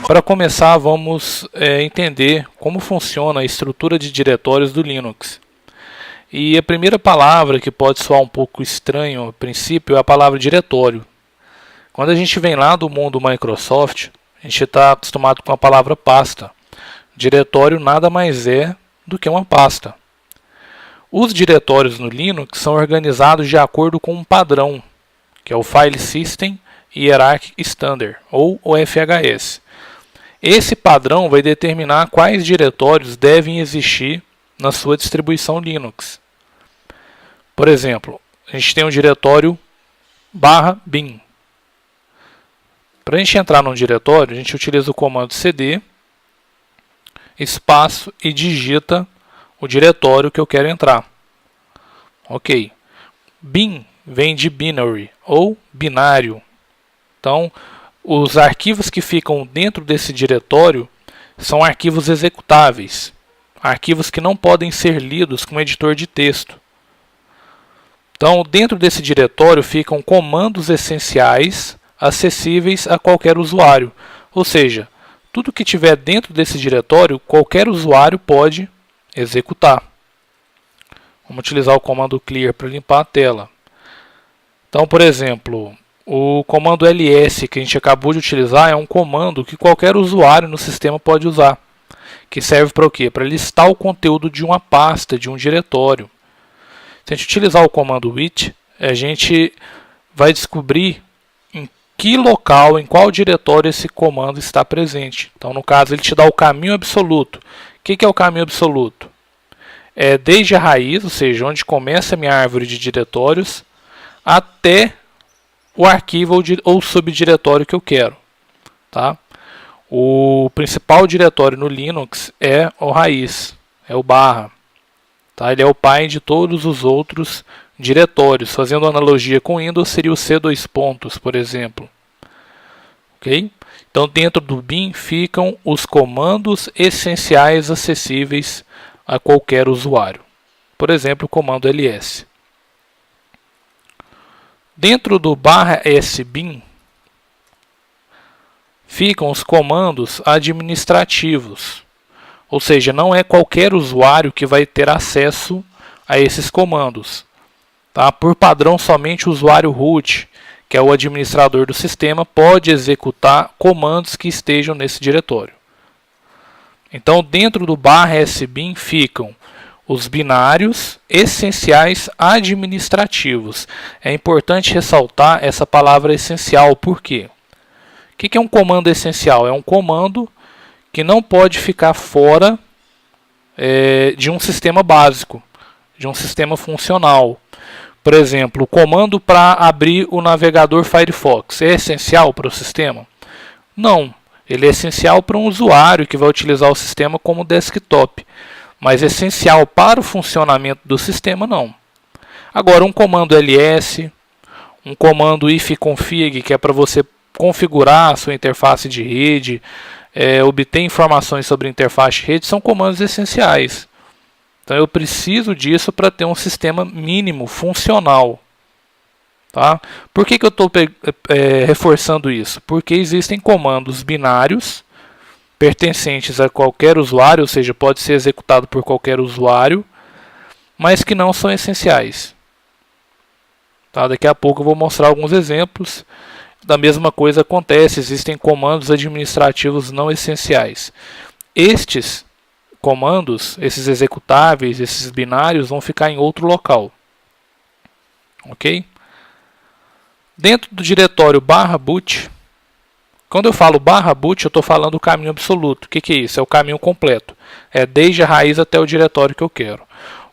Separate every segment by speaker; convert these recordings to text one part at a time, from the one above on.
Speaker 1: Para começar, vamos entender como funciona a estrutura de diretórios do Linux. E a primeira palavra que pode soar um pouco estranho a princípio é a palavra diretório. Quando a gente vem lá do mundo Microsoft, a gente está acostumado com a palavra pasta. Diretório nada mais é do que uma pasta. Os diretórios no Linux são organizados de acordo com um padrão, que é o File System Hierarchy Standard, ou o FHS. Esse padrão vai determinar quais diretórios devem existir na sua distribuição Linux. Por exemplo, a gente tem um diretório /bin. Para a gente entrar num diretório, a gente utiliza o comando cd, espaço e digita o diretório que eu quero entrar. Ok. Bin vem de binary ou binário. Então, os arquivos que ficam dentro desse diretório são arquivos executáveis. Arquivos que não podem ser lidos com editor de texto. Então, dentro desse diretório ficam comandos essenciais acessíveis a qualquer usuário. Ou seja, tudo que tiver dentro desse diretório, qualquer usuário pode executar. Vamos utilizar o comando clear para limpar a tela. Então, por exemplo, o comando ls que a gente acabou de utilizar é um comando que qualquer usuário no sistema pode usar. Que serve para o quê? Para listar o conteúdo de uma pasta, de um diretório. Se a gente utilizar o comando with, a gente vai descobrir em que local, em qual diretório esse comando está presente. Então, no caso, ele te dá o caminho absoluto. O que é o caminho absoluto? É desde a raiz, ou seja, onde começa a minha árvore de diretórios, até o arquivo ou subdiretório que eu quero. Tá? O principal diretório no Linux é o raiz, é o barra. Tá? Ele é o pai de todos os outros diretórios. Fazendo analogia com Windows, seria o C2 por exemplo. Okay? Então, dentro do bin ficam os comandos essenciais acessíveis a qualquer usuário. Por exemplo, o comando ls. Dentro do /sbin ficam os comandos administrativos. Ou seja, não é qualquer usuário que vai ter acesso a esses comandos. Tá? Por padrão, somente o usuário root, que é o administrador do sistema, pode executar comandos que estejam nesse diretório. Então, dentro do /sbin ficam os binários essenciais administrativos. É importante ressaltar essa palavra essencial, por quê? O que é um comando essencial? É um comando que não pode ficar fora de um sistema básico, de um sistema funcional. Por exemplo, o comando para abrir o navegador Firefox é essencial para o sistema? Não. Ele é essencial para um usuário que vai utilizar o sistema como desktop, mas essencial para o funcionamento do sistema não. Agora, um comando ls, um comando ifconfig, que é para você configurar a sua interface de rede, obter informações sobre a interface de rede, são comandos essenciais. Então eu preciso disso para ter um sistema mínimo funcional. Tá? Por que eu estou reforçando isso? Porque existem comandos binários pertencentes a qualquer usuário, ou seja, pode ser executado por qualquer usuário, mas que não são essenciais. Tá? Daqui a pouco eu vou mostrar alguns exemplos. Da mesma coisa acontece, existem comandos administrativos não essenciais. Estes comandos, esses executáveis, esses binários vão ficar em outro local. Ok? Dentro do diretório /boot, quando eu falo /boot, eu estou falando o caminho absoluto. O que é isso? É o caminho completo. É desde a raiz até o diretório que eu quero.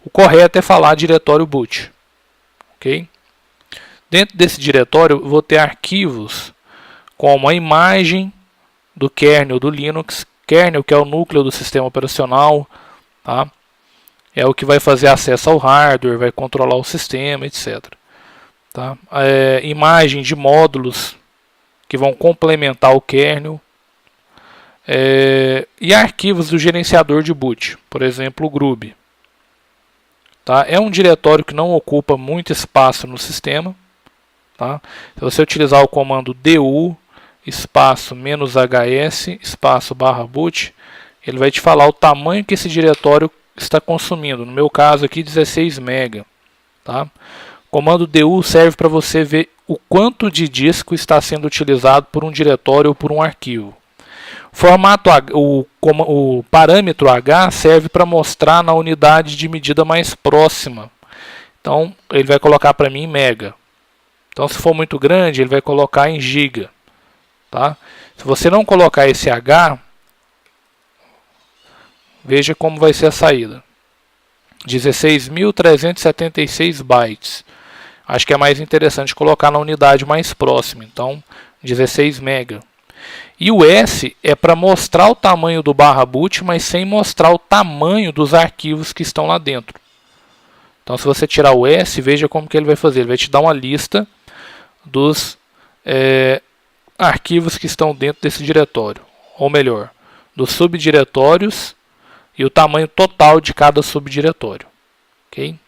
Speaker 1: O correto é falar diretório boot. Ok? Dentro desse diretório, eu vou ter arquivos como a imagem do kernel do Linux. Kernel, que é o núcleo do sistema operacional. Tá? É o que vai fazer acesso ao hardware, vai controlar o sistema, etc. Tá? Imagem de módulos que vão complementar o kernel. E arquivos do gerenciador de boot, por exemplo, o grub. Tá? É um diretório que não ocupa muito espaço no sistema. Tá? Se você utilizar o comando du, espaço menos hs, espaço /boot, ele vai te falar o tamanho que esse diretório está consumindo. No meu caso aqui, 16 MB. Tá? O comando du serve para você ver o quanto de disco está sendo utilizado por um diretório ou por um arquivo. O parâmetro H serve para mostrar na unidade de medida mais próxima. Então, ele vai colocar para mim em mega. Então, se for muito grande, ele vai colocar em giga. Tá? Se você não colocar esse H, veja como vai ser a saída. 16.376 bytes. Acho que é mais interessante colocar na unidade mais próxima. Então, 16 MB. E o S é para mostrar o tamanho do /boot, mas sem mostrar o tamanho dos arquivos que estão lá dentro. Então, se você tirar o S, veja como que ele vai fazer. Ele vai te dar uma lista dos arquivos que estão dentro desse diretório. Ou melhor, dos subdiretórios e o tamanho total de cada subdiretório. Ok?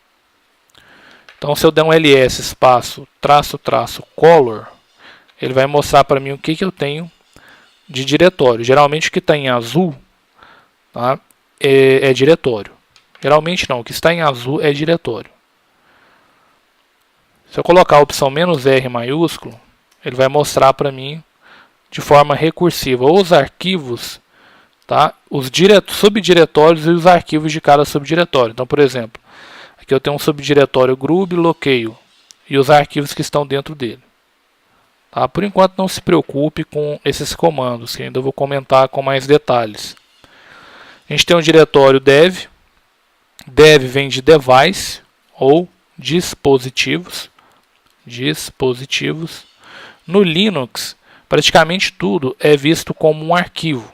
Speaker 1: Então, se eu der um ls espaço -- color, ele vai mostrar para mim o que eu tenho de diretório. Geralmente o que está em azul, tá, é diretório. Geralmente não, o que está em azul é diretório. Se eu colocar a opção "-r" maiúsculo, ele vai mostrar para mim de forma recursiva os arquivos, tá, os subdiretórios e os arquivos de cada subdiretório. Então, por exemplo, aqui eu tenho um subdiretório grub loqueio e os arquivos que estão dentro dele. Tá? Por enquanto, não se preocupe com esses comandos, que ainda vou comentar com mais detalhes. A gente tem um diretório dev. Dev vem de device ou dispositivos. No Linux, praticamente tudo é visto como um arquivo.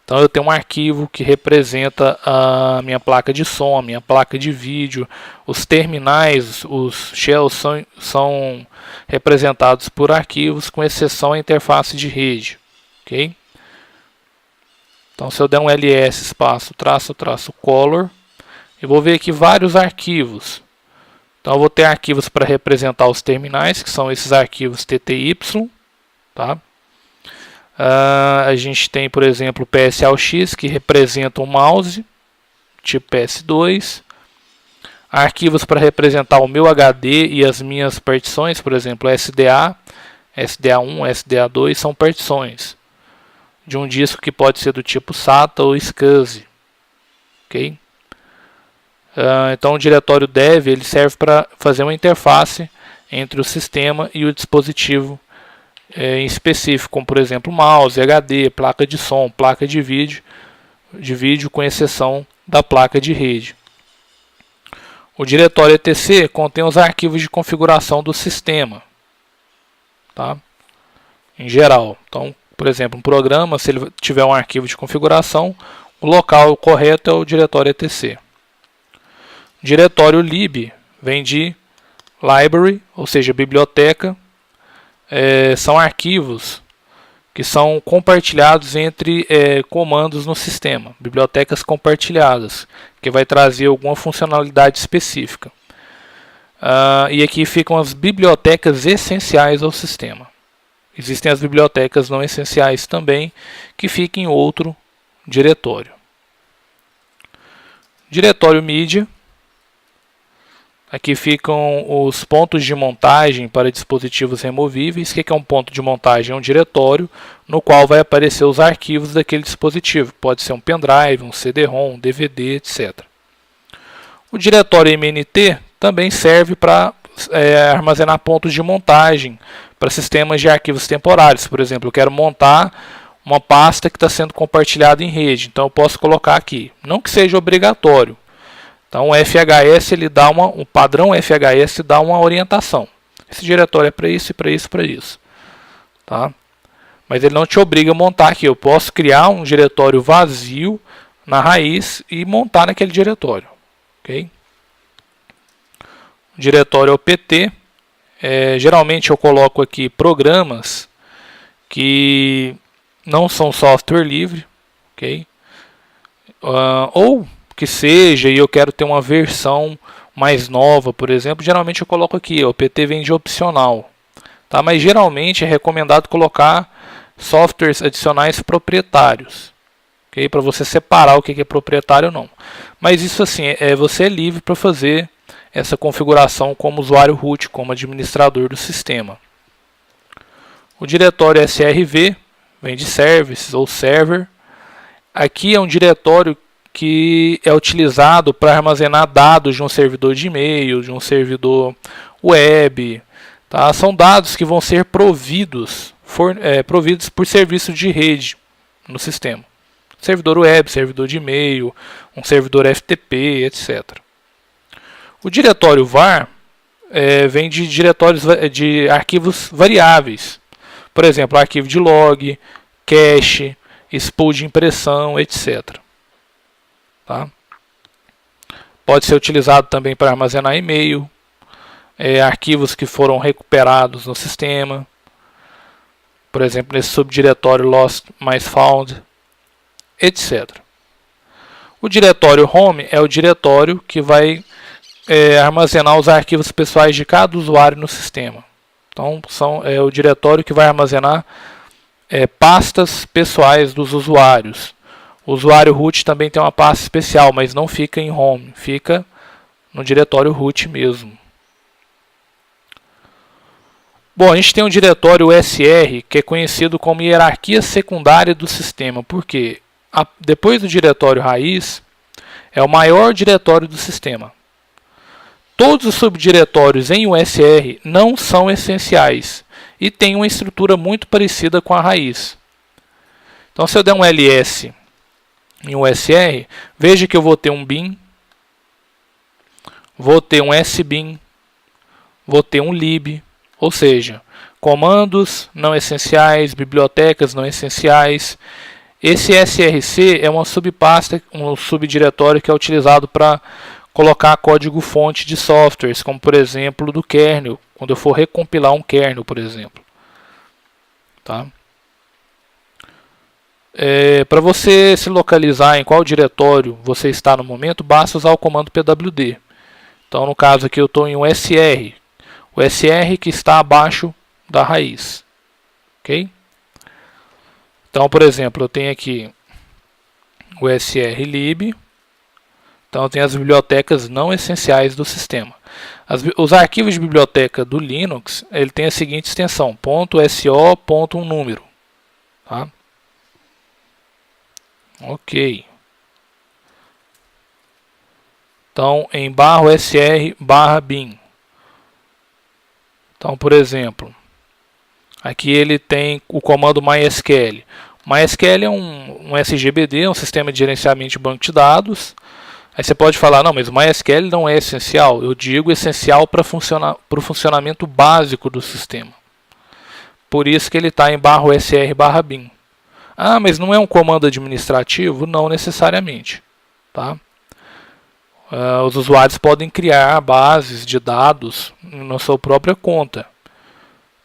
Speaker 1: Então, eu tenho um arquivo que representa a minha placa de som, a minha placa de vídeo. Os terminais, os shells são representados por arquivos, com exceção a interface de rede. Okay? Então, se eu der um ls espaço -- color, eu vou ver aqui vários arquivos. Então, eu vou ter arquivos para representar os terminais, que são esses arquivos tty. Tá? A gente tem, por exemplo, o PSLX, que representa um mouse, tipo PS2. Arquivos para representar o meu HD e as minhas partições, por exemplo, SDA, SDA1, SDA2, são partições de um disco que pode ser do tipo SATA ou SCSI. Okay? Então, o diretório dev ele serve para fazer uma interface entre o sistema e o dispositivo em específico, como por exemplo mouse, HD, placa de som, placa de vídeo, com exceção da placa de rede. O diretório etc contém os arquivos de configuração do sistema, tá? Em geral. Então, por exemplo, um programa, se ele tiver um arquivo de configuração, o local correto é o diretório etc. O diretório lib vem de library, ou seja, biblioteca. São arquivos que são compartilhados entre comandos no sistema, bibliotecas compartilhadas, que vai trazer alguma funcionalidade específica. E aqui ficam as bibliotecas essenciais ao sistema. Existem as bibliotecas não essenciais também, que ficam em outro diretório. Diretório mídia. Aqui ficam os pontos de montagem para dispositivos removíveis. O que é um ponto de montagem? É um diretório no qual vai aparecer os arquivos daquele dispositivo. Pode ser um pendrive, um CD-ROM, um DVD, etc. O diretório MNT também serve para armazenar pontos de montagem para sistemas de arquivos temporários. Por exemplo, eu quero montar uma pasta que está sendo compartilhada em rede. Então eu posso colocar aqui. Não que seja obrigatório. Então o FHS, o padrão FHS dá uma orientação. Esse diretório é para isso, para isso, para isso. Tá? Mas ele não te obriga a montar aqui. Eu posso criar um diretório vazio na raiz e montar naquele diretório. Okay? O diretório OPT, geralmente eu coloco aqui programas que não são software livre. Okay? Ou que seja, e eu quero ter uma versão mais nova, por exemplo, geralmente eu coloco aqui, o PT vem de opcional, tá? Mas geralmente é recomendado colocar softwares adicionais proprietários. Okay? Para você separar o que é proprietário ou não. Mas isso assim, você é livre para fazer essa configuração como usuário root, como administrador do sistema. O diretório SRV vem de services ou server. Aqui é um diretório que é utilizado para armazenar dados de um servidor de e-mail, de um servidor web. Tá? São dados que vão ser providos por serviços de rede no sistema. Servidor web, servidor de e-mail, um servidor FTP, etc. O diretório var vem de diretórios de arquivos variáveis. Por exemplo, arquivo de log, cache, spool de impressão, etc. Tá? Pode ser utilizado também para armazenar e-mail, arquivos que foram recuperados no sistema. Por exemplo, nesse subdiretório lost mais found, etc. O diretório home é o diretório que vai armazenar os arquivos pessoais de cada usuário no sistema. Então, é o diretório que vai armazenar pastas pessoais dos usuários. O usuário root também tem uma pasta especial, mas não fica em home, fica no diretório root mesmo. Bom, a gente tem um diretório USR, que é conhecido como hierarquia secundária do sistema, porque depois do diretório raiz, é o maior diretório do sistema. Todos os subdiretórios em USR não são essenciais e têm uma estrutura muito parecida com a raiz. Então, se eu der um ls em USR, veja que eu vou ter um bin, vou ter um sbin, vou ter um lib, ou seja, comandos não essenciais, bibliotecas não essenciais. Esse src é uma subpasta, um subdiretório que é utilizado para colocar código-fonte de softwares, como por exemplo do kernel, quando eu for recompilar um kernel, por exemplo. Tá? Para você se localizar em qual diretório você está no momento, basta usar o comando pwd. Então, no caso aqui, eu estou em um SR. O SR que está abaixo da raiz. Ok? Então, por exemplo, eu tenho aqui o srlib. Então, eu tenho as bibliotecas não essenciais do sistema. Os arquivos de biblioteca do Linux, ele tem a seguinte extensão, .so, um número. Tá? Ok. Então, em /sr/bin. Então, por exemplo, aqui ele tem o comando MySQL. MySQL é um SGBD, um sistema de gerenciamento de banco de dados. Aí você pode falar, não, mas o MySQL não é essencial. Eu digo essencial para o funcionamento básico do sistema. Por isso que ele está em /sr/bin. Ah, mas não é um comando administrativo? Não necessariamente. Tá? Os usuários podem criar bases de dados na sua própria conta.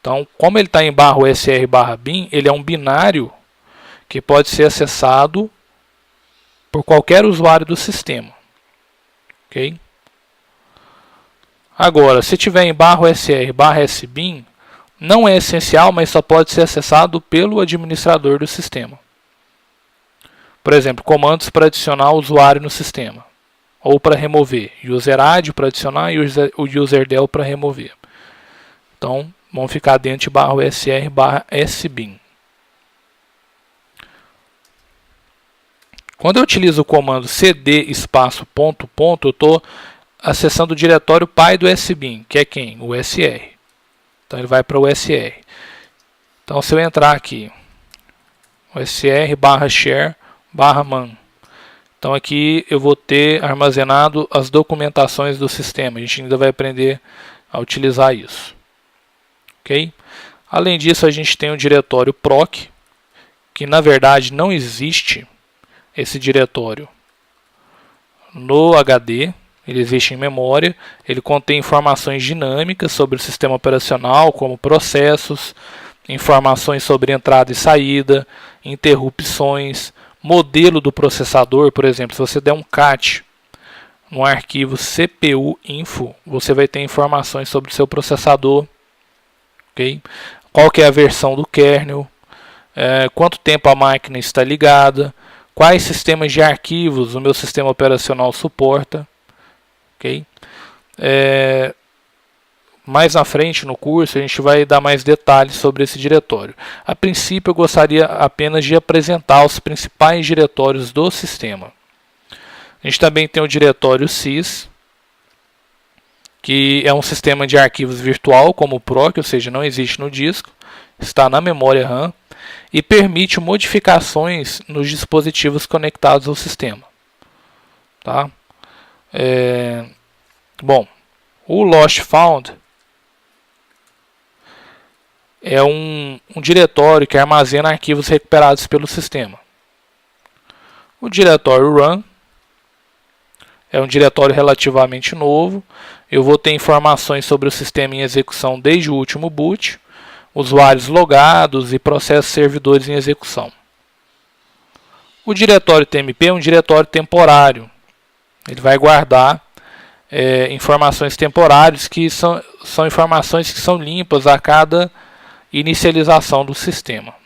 Speaker 1: Então, como ele está em /sr/bin, ele é um binário que pode ser acessado por qualquer usuário do sistema. Ok? Agora, se tiver em /sr/sbin, não é essencial, mas só pode ser acessado pelo administrador do sistema. Por exemplo, comandos para adicionar o usuário no sistema. Ou para remover. Useradd para adicionar e o userdel para remover. Então, vão ficar dentro de /sr/sbin. Quando eu utilizo o comando cd espaço ponto ponto, eu estou acessando o diretório pai do sbin, que é quem? O SR. Então ele vai para o SR. Então se eu entrar aqui, o SR/share/man. Então aqui eu vou ter armazenado as documentações do sistema. A gente ainda vai aprender a utilizar isso. Ok? Além disso, a gente tem o diretório proc, que na verdade não existe esse diretório no HD, ele existe em memória, ele contém informações dinâmicas sobre o sistema operacional, como processos, informações sobre entrada e saída, interrupções, modelo do processador, por exemplo, se você der um cat no arquivo CPU info, você vai ter informações sobre o seu processador, ok? Qual que é a versão do kernel, quanto tempo a máquina está ligada, quais sistemas de arquivos o meu sistema operacional suporta. Okay? Mais na frente no curso a gente vai dar mais detalhes sobre esse diretório. A princípio eu gostaria apenas de apresentar os principais diretórios do sistema. A gente também tem o diretório sys, que é um sistema de arquivos virtual como o PROC, ou seja, não existe no disco, está na memória RAM e permite modificações nos dispositivos conectados ao sistema. Tá? Bom, o Lost Found é um diretório que armazena arquivos recuperados pelo sistema. O diretório Run é um diretório relativamente novo. Eu vou ter informações sobre o sistema em execução desde o último boot, usuários logados e processos servidores em execução. O diretório TMP é um diretório temporário. Ele vai guardar informações temporárias que são informações que são limpas a cada inicialização do sistema.